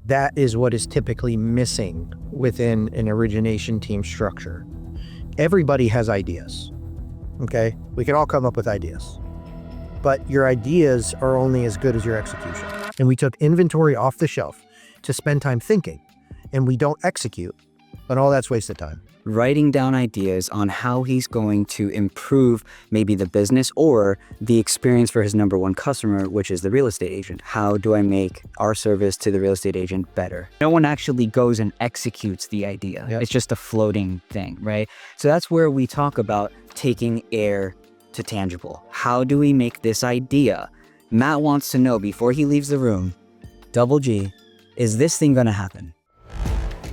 That is what is typically missing within an origination team structure. Everybody has ideas, okay? We can all come up with ideas, but your ideas are only as good as your execution. And we took inventory off the shelf to spend time thinking, and we don't execute, and all that's wasted time. Writing down ideas on how he's going to improve maybe the business or the experience for his number one customer, which is the real estate agent. How do I make our service to the real estate agent better? No one actually goes and executes the idea. Yep. It's just a floating thing, right? So that's where we talk about taking air to tangible. How do we make this idea? Matt wants to know before he leaves the room, Double G, is this thing gonna happen?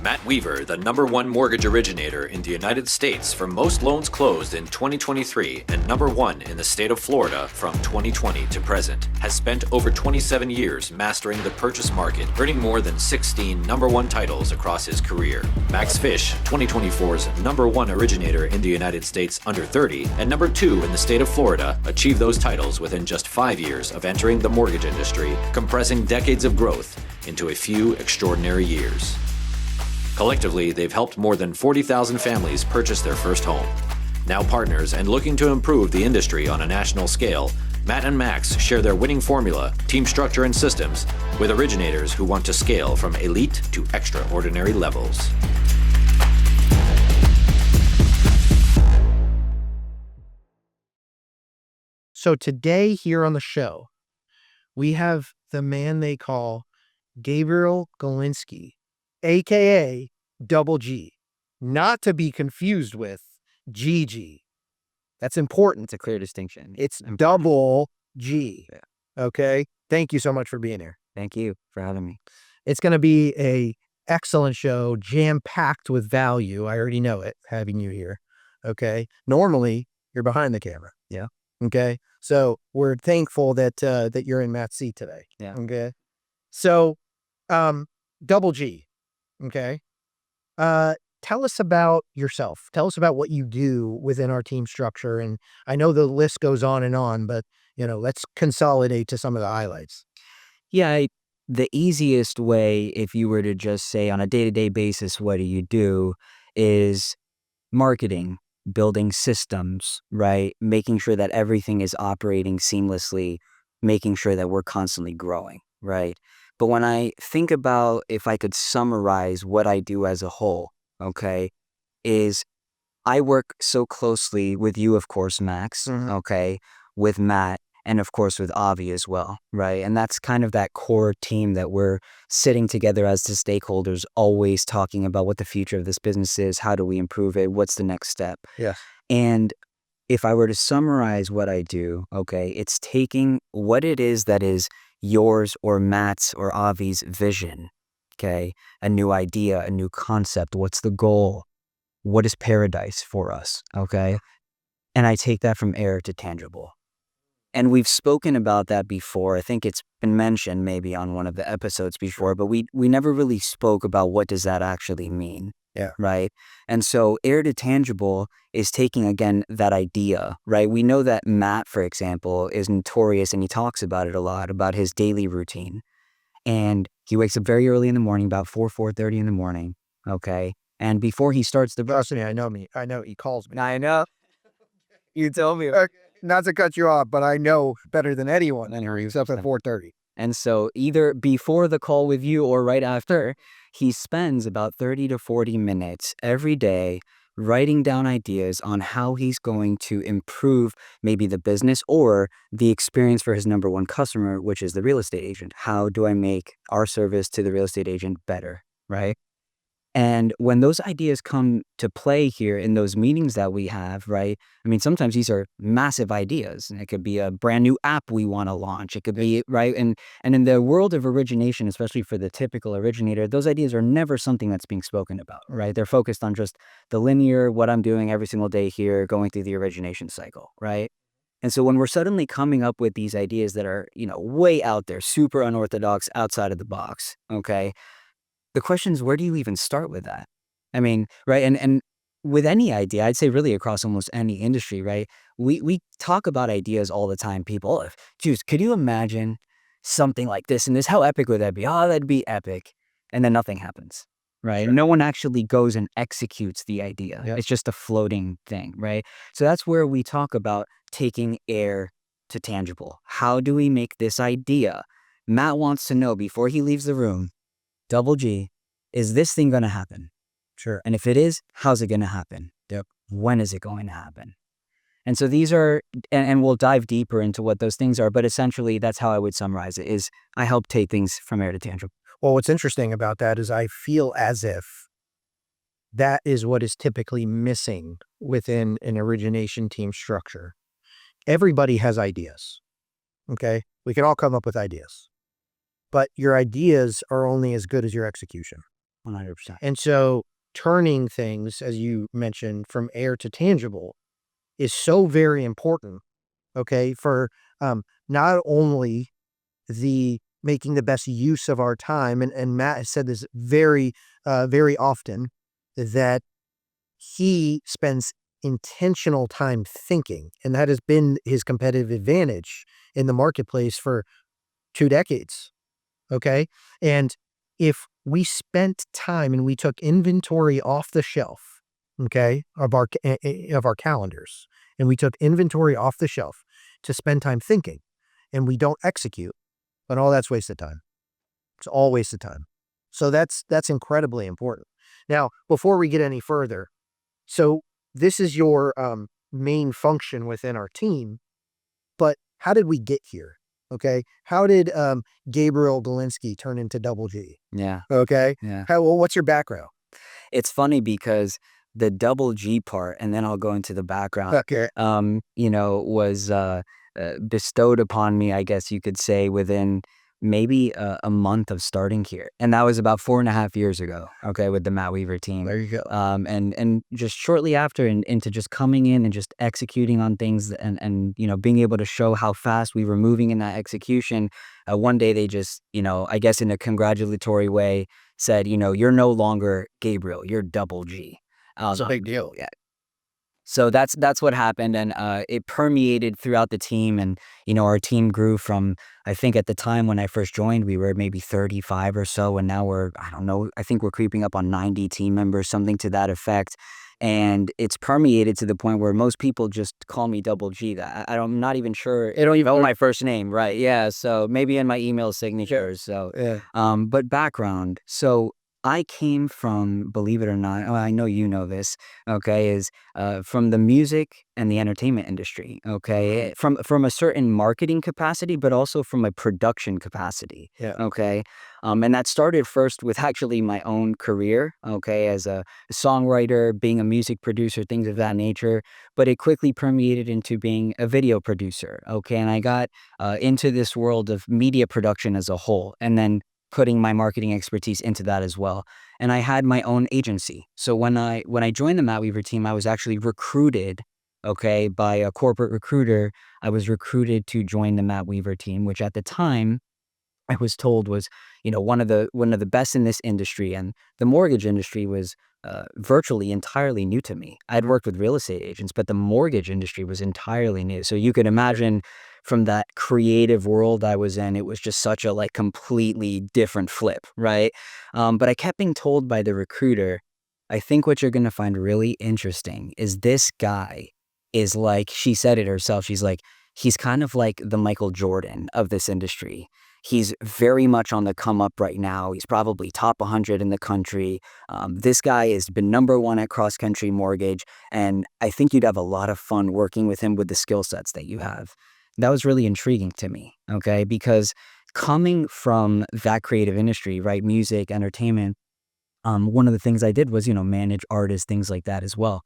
Matt Weaver, the #1 mortgage originator in the United States for most loans closed in 2023 and #1 in the state of Florida from 2020 to present, has spent over 27 years mastering the purchase market, earning more than 16 #1 titles across his career. Max Fisch, 2024's #1 originator in the United States under 30 and #2 in the state of Florida, achieved those titles within just 5 years of entering the mortgage industry, compressing decades of growth into a few extraordinary years. Collectively, they've helped more than 40,000 families purchase their first home. Now partners and looking to improve the industry on a national scale, Matt and Max share their winning formula, team structure and systems with originators who want to scale from elite to extraordinary levels. So today here on the show, we have the man they call Gabriel Galinsky, aka Double G, not to be confused with GG. That's important. It's a clear distinction. It's Double G. Yeah. Okay. Thank you so much for being here. Thank you for having me. It's going to be a excellent show, jam-packed with value. I already know it, having you here. Okay. Normally, you're behind the camera. Yeah. Okay. So we're thankful that that you're in Matt's seat today. Yeah. Okay. So, Double G. Okay. Tell us about yourself. Tell us about what you do within our team structure. And I know the list goes on, but let's consolidate to some of the highlights. Yeah, the easiest way, if you were to just say on a day-to-day basis, what do you do, is marketing, building systems, right? Making sure that everything is operating seamlessly, making sure that we're constantly growing, right? But when I think about if I could summarize what I do as a whole, okay, is I work so closely with you, of course, Max, okay, with Matt, and of course with Avi as well, right? And that's kind of that core team that we're sitting together as the stakeholders, always talking about what the future of this business is, how do we improve it, what's the next step? Yeah. And if I were to summarize what I do, okay, it's taking what it is that is yours or Matt's or Avi's vision, okay, a new idea, a new concept, what's the goal, what is paradise for us, okay, and I take that from air to tangible. And we've spoken about that before. I think it's been mentioned maybe on one of the episodes before, but we never really spoke about what does that actually mean. Yeah. Right. And so air to tangible is taking, again, that idea, right? We know that Matt, for example, is notorious, and he talks about it a lot, about his daily routine. And he wakes up very early in the morning, about 4:30 in the morning. Okay. And before he starts the Trust me, I know he calls me. I know. You told me. Not to cut you off, but I know better than anyone. He's up at 4:30. And so either before the call with you or right after, he spends about 30 to 40 minutes every day writing down ideas on how he's going to improve maybe the business or the experience for his #1 customer, which is the real estate agent. How do I make our service to the real estate agent better, right? And when those ideas come to play here in those meetings that we have, right? I mean, sometimes these are massive ideas. And it could be a brand new app we want to launch. It could be, right? And in the world of origination, especially for the typical originator, those ideas are never something that's being spoken about, right? They're focused on just the linear, what I'm doing every single day here, going through the origination cycle, right? And so when we're suddenly coming up with these ideas that are, way out there, super unorthodox, outside of the box, okay? The question is, where do you even start with that? I mean, right? And with any idea, I'd say really across almost any industry, right? We talk about ideas all the time. People, geez, could you imagine something like this and this? How epic would that be? Oh, that'd be epic. and then nothing happens, right? Sure. No one actually goes and executes the idea. Yep. It's just a floating thing, right? So that's where we talk about taking air to tangible. How do we make this idea? Matt wants to know before he leaves the room, Double G, is this thing going to happen? Sure. And if it is, how's it going to happen? Yep. When is it going to happen? And so these are, and we'll dive deeper into what those things are, but essentially that's how I would summarize it, is I help take things from air to tangible. Well, what's interesting about that is I feel as if that is what is typically missing within an origination team structure. Everybody has ideas, okay? We can all come up with ideas, but your ideas are only as good as your execution. 100%. And so turning things, as you mentioned, from air to tangible is so very important, okay, for not only the making the best use of our time, and Matt has said this very often, that he spends intentional time thinking, and that has been his competitive advantage in the marketplace for 2 decades, okay? And if we spent time and we took inventory off the shelf, okay, of our calendars, and we took inventory off the shelf to spend time thinking, and we don't execute, then all that's wasted time. It's all wasted time. So that's incredibly important. Now, before we get any further, so this is your main function within our team, but how did we get here? Okay, how did Gabriel Galinsky turn into Double G? Yeah. Okay, Yeah. what's your background? It's funny because the Double G part, and then I'll go into the background, Okay, was bestowed upon me, I guess you could say, within maybe a month of starting here. And that was about 4.5 years ago, okay, with the Matt Weaver team. there you go. And just shortly after, and into just coming in and just executing on things, and being able to show how fast we were moving in that execution. One day they just, I guess in a congratulatory way, said, you're no longer Gabriel, you're Double G. It's a big deal. Yeah. So that's what happened, and it permeated throughout the team, and our team grew from, I think at the time when I first joined, we were maybe 35 or so, and now we're, I don't know, I think we're creeping up on 90 team members, something to that effect. And it's permeated to the point where most people just call me Double G. That I'm not even sure they don't even know my first name, right? Yeah, so maybe in my email signatures. So, Yeah. but background. So I came from, believe it or not, I know you know this, okay, is from the music and the entertainment industry, okay, from a certain marketing capacity, but also from a production capacity, Yeah. okay, and that started first with actually my own career, okay, as a songwriter, being a music producer, things of that nature, but it quickly permeated into being a video producer, okay, and I got into this world of media production as a whole, and then putting my marketing expertise into that as well. And I had my own agency. So when I joined the Matt Weaver team, I was actually recruited, okay, by a corporate recruiter. I was recruited to join the Matt Weaver team, which at the time I was told was, one of the best in this industry. And the mortgage industry was virtually entirely new to me. I'd worked with real estate agents, but the mortgage industry was entirely new. So you could imagine from that creative world I was in, it was just such a completely different flip, right? But I kept being told by the recruiter, I think what you're going to find really interesting is this guy is like, she said it herself, she's like, he's kind of like the Michael Jordan of this industry. He's very much on the come up right now. He's probably top 100 in the country. This guy has been #1 at cross country mortgage. And I think you'd have a lot of fun working with him with the skill sets that you have. That was really intriguing to me, okay? Because coming from that creative industry, right, music, entertainment, one of the things I did was, manage artists, things like that as well.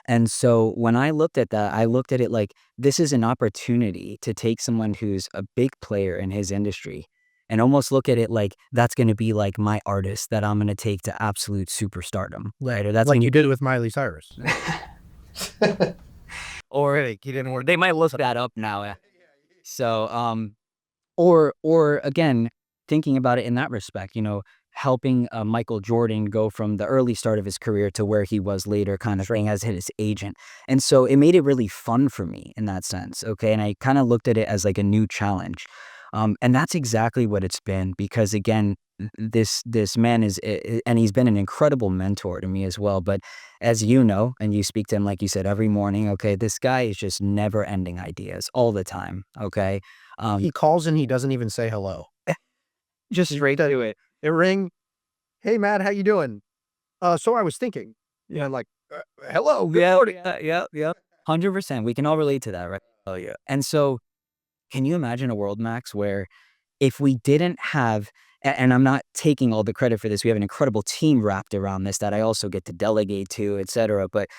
And so when I looked at that, I looked at it like this is an opportunity to take someone who's a big player in his industry and almost look at it like that's going to be like my artist that I'm going to take to absolute superstardom. Right? Or that's Like when you did with Miley Cyrus. or he didn't work. They might look that up now. So, or again, thinking about it in that respect, helping Michael Jordan go from the early start of his career to where he was later, kind of thing, as his agent. And so it made it really fun for me in that sense. Okay. And I kind of looked at it as like a new challenge. And that's exactly what it's been, because again, this man is, and he's been an incredible mentor to me as well. But as you know, and you speak to him, like you said, every morning, okay, this guy is just never ending ideas all the time. Okay. He calls and he doesn't even say hello. Just straight to it. It ring. Hey, Matt, how you doing? So I was thinking, I'm like, hello, good morning. Yeah. 100%. We can all relate to that, right? Oh yeah. And so can you imagine a world, Max, where if we didn't have, and I'm not taking all the credit for this, we have an incredible team wrapped around this that I also get to delegate to, et cetera. But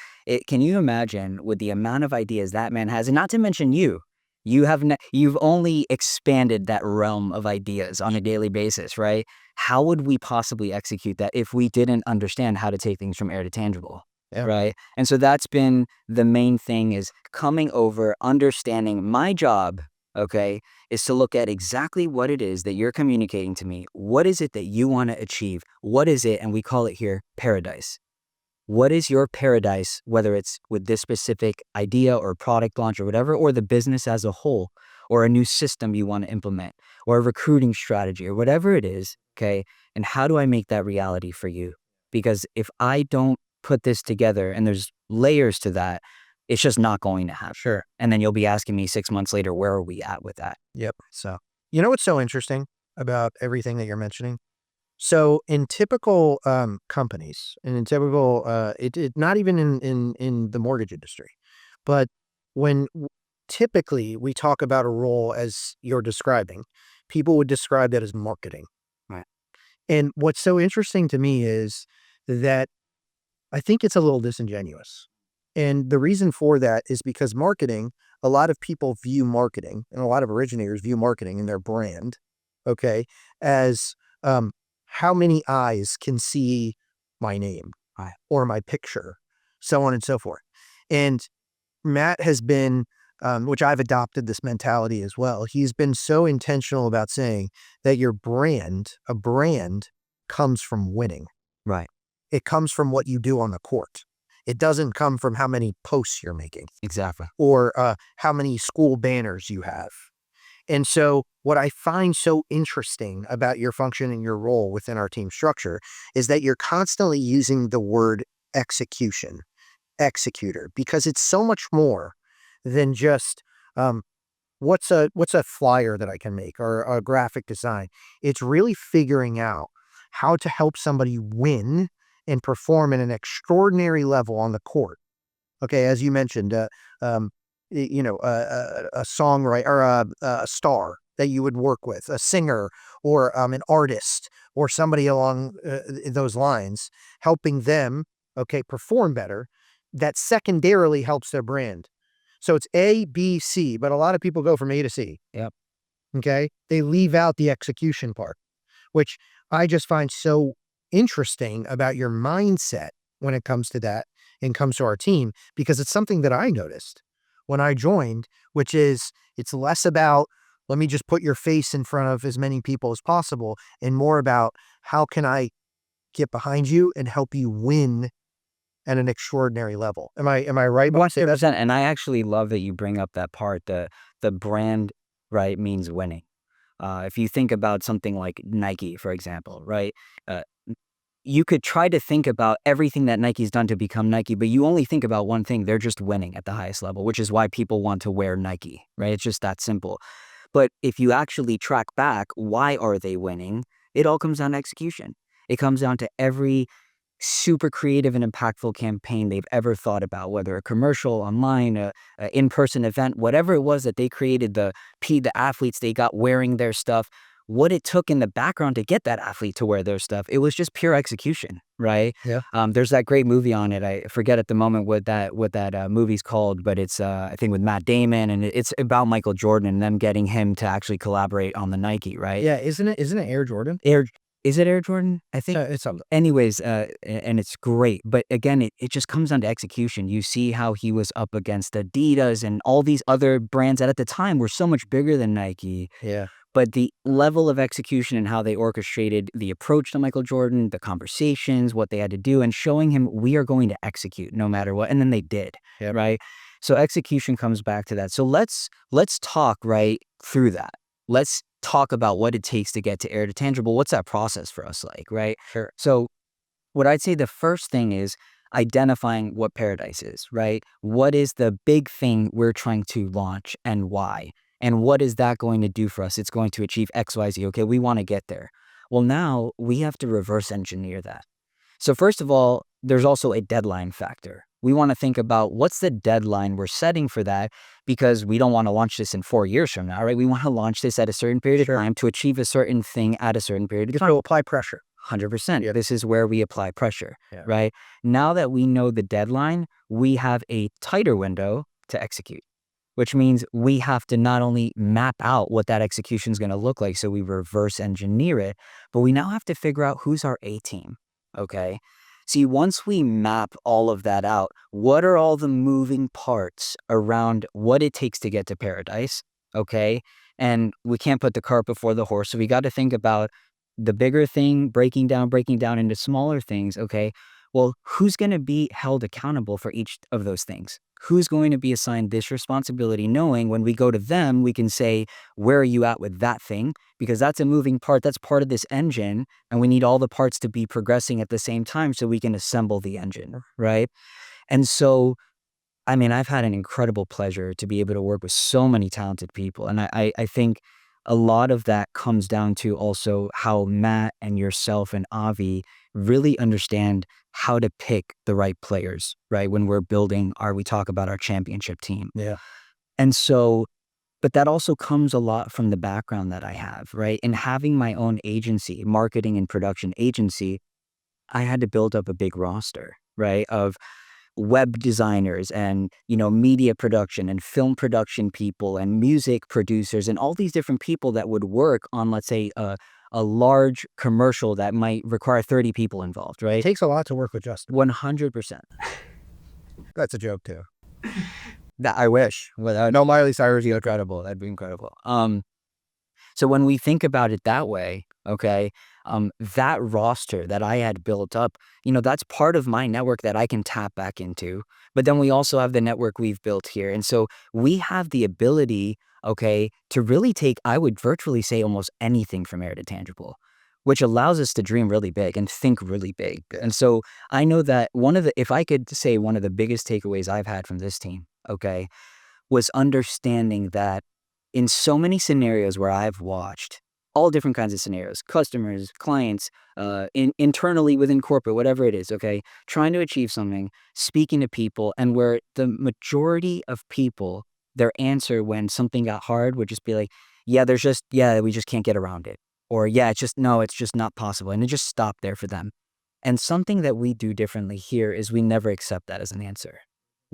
can you imagine with the amount of ideas that man has, and not to mention you've only expanded that realm of ideas on a daily basis, right? How would we possibly execute that if we didn't understand how to take things from air to tangible? Yeah. Right. And so that's been the main thing, is coming over, understanding my job, okay, is to look at exactly what it is that you're communicating to me. What is it that you want to achieve? What is it? And we call it here paradise. What is your paradise, whether it's with this specific idea or product launch or whatever, or the business as a whole, or a new system you want to implement, or a recruiting strategy, or whatever it is, okay? And how do I make that reality for you? Because if I don't put this together, and there's layers to that, it's just not going to happen. Sure. And then you'll be asking me 6 months later, where are we at with that? Yep. So, you know what's so interesting about everything that you're mentioning? So in typical companies, and in typical, not even in the mortgage industry, but when typically we talk about a role as you're describing, people would describe that as marketing. Right. And what's so interesting to me is that I think it's a little disingenuous. And the reason for that is because marketing, a lot of people view marketing, and a lot of originators view marketing in their brand, okay, as how many eyes can see my name Right. or my picture, so on and so forth. And Matt has been, which I've adopted this mentality as well. He's been so intentional about saying that a brand comes from winning. Right. It comes from what you do on the court. It doesn't come from how many posts you're making Exactly. or how many school banners you have. And so what I find so interesting about your function and your role within our team structure is that you're constantly using the word executor, because it's so much more than just what's a flyer that I can make or a graphic design. It's really figuring out how to help somebody win and perform at an extraordinary level on the court. Okay, as you mentioned, a songwriter or a star that you would work with, a singer or an artist or somebody along those lines, helping them, okay, perform better. That secondarily helps their brand. So it's A, B, C, but a lot of people go from A to C. Yep. Okay, they leave out the execution part, which I just find so interesting about your mindset when it comes to that and comes to our team, because it's something that I noticed when I joined, which is it's less about, let me just put your face in front of as many people as possible, and more about how can I get behind you and help you win at an extraordinary level. Am I right? 100%. And I actually love that you bring up that part. The brand, right, means winning. If you think about something like Nike, for example, right? You could try to think about everything that Nike's done to become Nike, but you only think about one thing. They're just winning at the highest level, which is why people want to wear Nike, right? It's just that simple. But if you actually track back, why are they winning? It all comes down to execution. It comes down to every super creative and impactful campaign they've ever thought about, whether a commercial, online, a in-person event, whatever it was that they created, the athletes they got wearing their stuff, what it took in the background to get that athlete to wear their stuff. It was just pure execution, right? Yeah. There's that great movie on it. I forget at the moment what that movie's called, but it's I think with Matt Damon, and it's about Michael Jordan and them getting him to actually collaborate on the Nike, right? Yeah, isn't it Air Jordan? Is it Air Jordan? I think It's something. anyways, and it's great. But again, it just comes down to execution. You see how he was up against Adidas and all these other brands that at the time were so much bigger than Nike. Yeah. But the level of execution and how they orchestrated the approach to Michael Jordan, the conversations, what they had to do, and showing him we are going to execute no matter what. And then they did, Yep. right? So execution comes back to that. So let's talk right through that. Let's talk about what it takes to get to air to tangible, what's that process for us like, right? Sure. So what I'd say the first thing is identifying what Paradise is, right? What is the big thing we're trying to launch and why? And what is that going to do for us? It's going to achieve X, Y, Z. Okay, we want to get there. Well, now we have to reverse engineer that. So first of all, there's also a deadline factor. We want to think about what's the deadline we're setting for that, because we don't want to launch this in 4 years from now, right? We want to launch this at a certain period of time to achieve a certain thing at a certain period of time. To apply pressure. 100%. Yeah. This is where we apply pressure, Yeah. right? Now that we know the deadline, we have a tighter window to execute, which means we have to not only map out what that execution is going to look like, so we reverse engineer it, but we now have to figure out who's our A team, okay? See, once we map all of that out, what are all the moving parts around what it takes to get to Paradise, okay? And we can't put the cart before the horse, so we got to think about the bigger thing, breaking down into smaller things, okay? Well, who's going to be held accountable for each of those things? Who's going to be assigned this responsibility, knowing when we go to them, we can say, where are you at with that thing? Because that's a moving part. That's part of this engine. And we need all the parts to be progressing at the same time so we can assemble the engine, right? And so, I mean, I've had an incredible pleasure to be able to work with so many talented people. And I think a lot of that comes down to also how Matt and yourself and Avi really understand how to pick the right players, right? When we're building we talk about our championship team. Yeah. And so, but that also comes a lot from the background that I have, right? And having my own agency, marketing and production agency, I had to build up a big roster, right? Of web designers and, media production and film production people and music producers and all these different people that would work on, let's say, a large commercial that might require 30 people involved, It right? takes a lot to work with Justin. 100%. That's a joke too. That I wish. No, Miley Cyrus, you Incredible. That'd be incredible. So when we think about it that way, okay, that roster that I had built up, that's part of my network that I can tap back into. But then we also have the network we've built here. And so we have the ability, okay, to really take, I would virtually say, almost anything from air to tangible, which allows us to dream really big and think really big. And so I know that if I could say one of the biggest takeaways I've had from this team, okay, was understanding that in so many scenarios where I've watched all different kinds of scenarios, customers, clients, internally within corporate, whatever it is, okay, trying to achieve something, speaking to people, and where the majority of people, their answer when something got hard would just be like, we just can't get around it. Or it's just not possible. And it just stopped there for them. And something that we do differently here is we never accept that as an answer.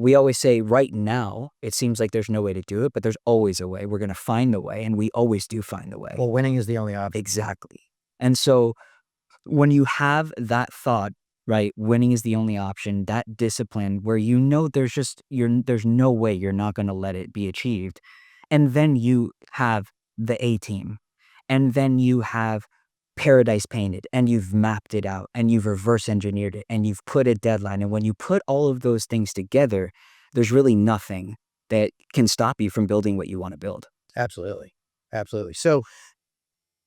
We always say, right now, it seems like there's no way to do it, but there's always a way. We're going to find the way, and we always do find the way. Well, winning is the only option. Exactly. And so when you have that thought, right, winning is the only option, that discipline where there's no way you're not going to let it be achieved. And then you have the A team, and then you have Paradise painted, and you've mapped it out, and you've reverse engineered it, and you've put a deadline. And when you put all of those things together, there's really nothing that can stop you from building what you want to build. Absolutely. Absolutely. So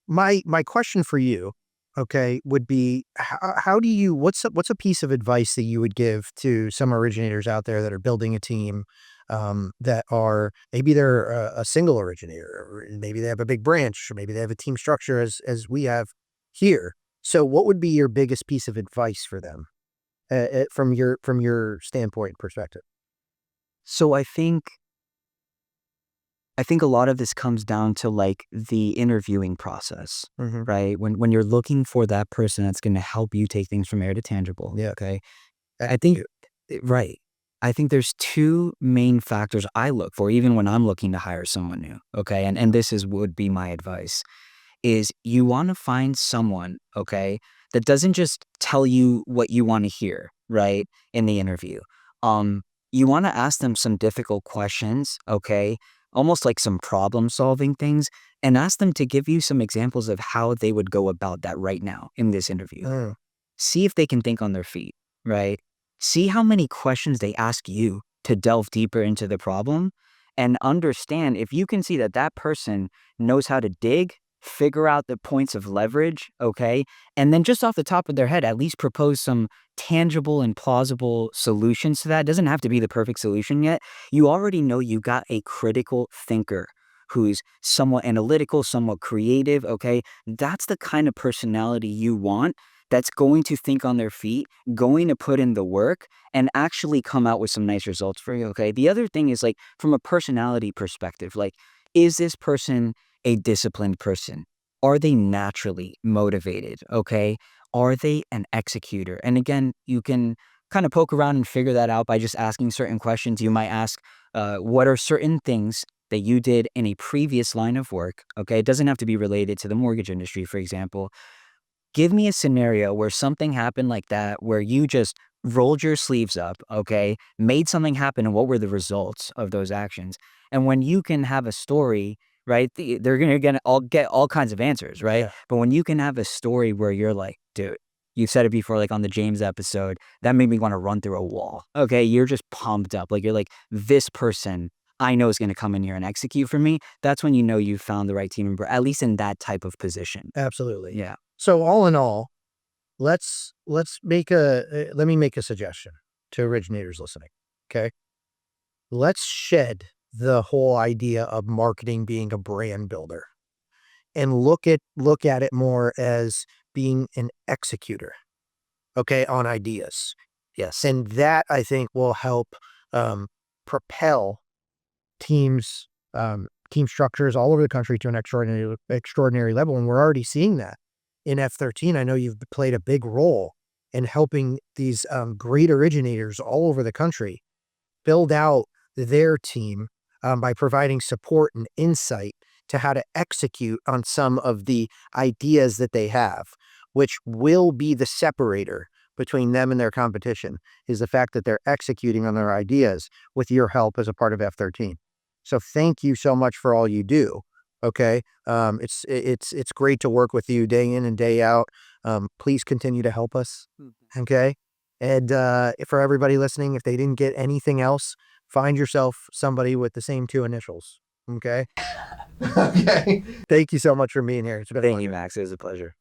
my question for you, okay, would be what's a piece of advice that you would give to some originators out there that are building a team, that are, maybe they're a single originator, or maybe they have a big branch, or maybe they have a team structure as we have here. So what would be your biggest piece of advice for them, from your standpoint perspective? So I think a lot of this comes down to like the interviewing process, right? When you're looking for that person that's going to help you take things from air to tangible. Yeah. Okay. I think, right. I think there's two main factors I look for, even when I'm looking to hire someone new. Okay. And this would be my advice, is you want to find someone, okay, that doesn't just tell you what you want to hear, right, in the interview. You want to ask them some difficult questions, okay, almost like some problem-solving things, and ask them to give you some examples of how they would go about that right now in this interview. See if they can think on their feet, right? See how many questions they ask you to delve deeper into the problem, and understand if you can see that person knows how to dig figure out the points of leverage, okay? And then just off the top of their head, at least propose some tangible and plausible solutions to that. It doesn't have to be the perfect solution yet. You already know you got a critical thinker who's somewhat analytical, somewhat creative, okay? That's the kind of personality you want that's going to think on their feet, going to put in the work, and actually come out with some nice results for you, okay? The other thing is, like, from a personality perspective, like, is this person a disciplined person? Are they naturally motivated, okay? Are they an executor? And again, you can kind of poke around and figure that out by just asking certain questions. You might ask, what are certain things that you did in a previous line of work, okay? It doesn't have to be related to the mortgage industry, for example. Give me a scenario where something happened like that, where you just rolled your sleeves up, okay, made something happen, and what were the results of those actions? And when you can have a story, right, they're gonna get all kinds of answers, right? Yeah. But when you can have a story where you're like, dude, you said it before, like on the James episode, that made me want to run through a wall. Okay, you're just pumped up, like you're like, this person I know is going to come in here and execute for me. That's when you know you've found the right team member, at least in that type of position. Absolutely. Yeah. So all in all, let's make let me make a suggestion to originators listening. Okay. Let's shed the whole idea of marketing being a brand builder and look at it more as being an executor, okay, on ideas. Yes. And that, I think, will help propel teams, team structures all over the country to an extraordinary level. And we're already seeing that in F13. I know you've played a big role in helping these great originators all over the country build out their team by providing support and insight to how to execute on some of the ideas that they have, which will be the separator between them and their competition, is the fact that they're executing on their ideas with your help as a part of F13. So thank you so much for all you do. Okay. It's great to work with you day in and day out. Please continue to help us. Okay. And for everybody listening, if they didn't get anything else, find yourself somebody with the same two initials. Okay. Okay. Thank you so much for being here. It's been a Thank you, pleasure. Max. It was a pleasure.